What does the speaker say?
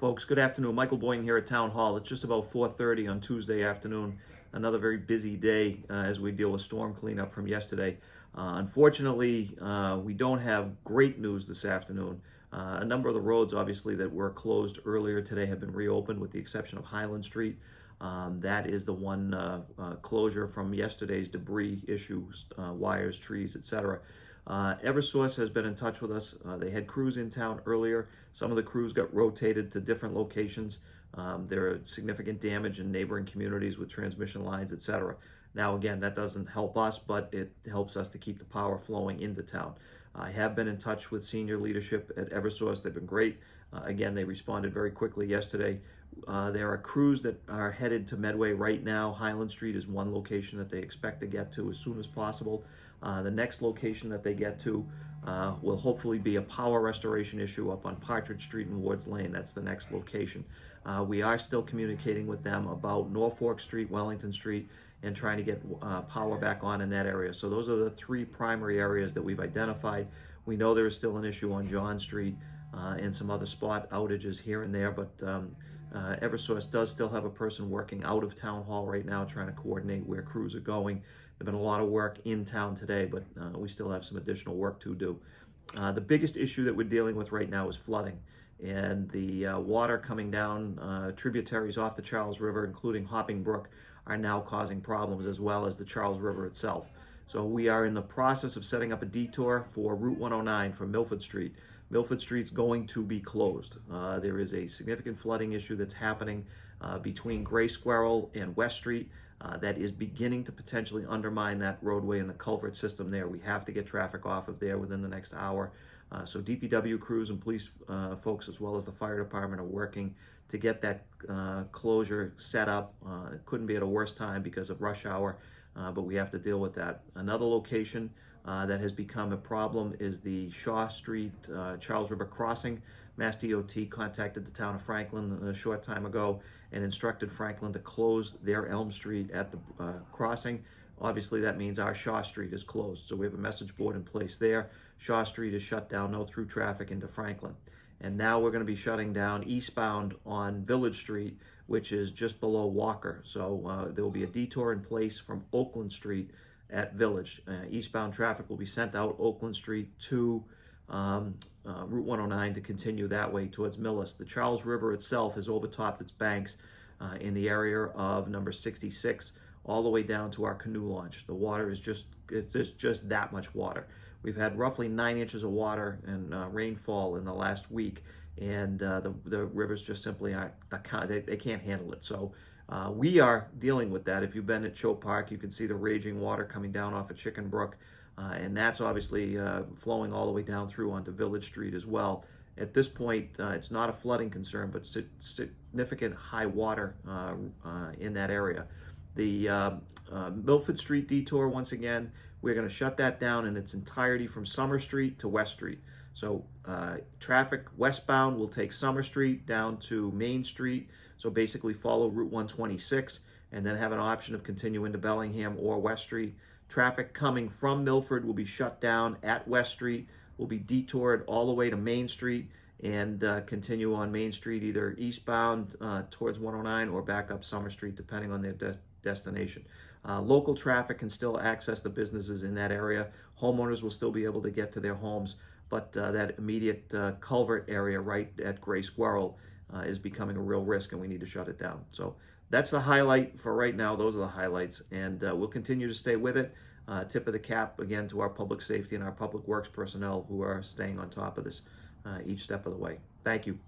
Folks, good afternoon. Michael Boyne here at Town Hall. It's just about 4:30 on Tuesday afternoon. Another very busy day as we deal with storm cleanup from yesterday. Unfortunately, we don't have great news this afternoon. A number of the roads, obviously, that were closed earlier today have been reopened, with the exception of Highland Street. That is the one closure from yesterday's debris issues, wires, trees, etc. Eversource has been in touch with us. They had crews in town earlier. Some of the crews got rotated to different locations. There are significant damage in neighboring communities with transmission lines, etc. Now, again, that doesn't help us, but it helps us to keep the power flowing into town. I have been in touch with senior leadership at Eversource. They've been great. Again, they responded very quickly yesterday. There are crews that are headed to Medway right now. Highland Street is one location that they expect to get to as soon as possible. The next location that they get to will hopefully be a power restoration issue up on Partridge Street and Ward's Lane. That's the next location. We are still communicating with them about Norfolk Street, Wellington Street, and trying to get power back on in that area. So those are the three primary areas that we've identified. We know there is still an issue on John Street and some other spot outages here and there, but Eversource does still have a person working out of Town Hall right now trying to coordinate where crews are going. There's been a lot of work in town today, but we still have some additional work to do. The biggest issue that we're dealing with right now is flooding, and the water coming down tributaries off the Charles River, including Hopping Brook, are now causing problems, as well as the Charles River itself. So we are in the process of setting up a detour for Route 109 from Milford Street. Milford Street's going to be closed. There is a significant flooding issue that's happening between Gray Squirrel and West Street that is beginning to potentially undermine that roadway and the culvert system there. We have to get traffic off of there within the next hour. So DPW crews and police folks, as well as the fire department, are working to get that closure set up. It couldn't be at a worse time because of rush hour, but we have to deal with that. Another location that has become a problem is the Shaw Street Charles River crossing. Mass DOT contacted the town of Franklin a short time ago and instructed Franklin to close their Elm Street at the crossing. Obviously, that means our Shaw Street is closed. So we have a message board in place there. Shaw Street is shut down, no through traffic into Franklin. And now we're going to be shutting down eastbound on Village Street, which is just below Walker. So there will be a detour in place from Oakland Street at Village. Eastbound traffic will be sent out Oakland Street to Route 109 to continue that way towards Millis. The Charles River itself has overtopped its banks in the area of number 66 all the way down to our canoe launch. The water is just that much water. We've had roughly 9 inches of water and rainfall in the last week, and the rivers just simply they can't handle it. So we are dealing with that. If you've been at Choate Park, you can see the raging water coming down off of Chicken Brook, and that's obviously flowing all the way down through onto Village Street as well. At this point, it's not a flooding concern, but significant high water in that area. The Milford Street detour, once again, we're going to shut that down in its entirety from Summer Street to West Street. So traffic westbound will take Summer Street down to Main Street. So basically follow Route 126 and then have an option of continuing to Bellingham or West Street. Traffic coming from Milford will be shut down at West Street, will be detoured all the way to Main Street and continue on Main Street either eastbound towards 109 or back up Summer Street, depending on their destination. Local traffic can still access the businesses in that area. Homeowners will still be able to get to their homes, but that immediate culvert area right at Gray Squirrel is becoming a real risk, and we need to shut it down. So that's the highlight for right now. Those are the highlights, and we'll continue to stay with it. Tip of the cap again to our public safety and our public works personnel who are staying on top of this each step of the way. Thank you.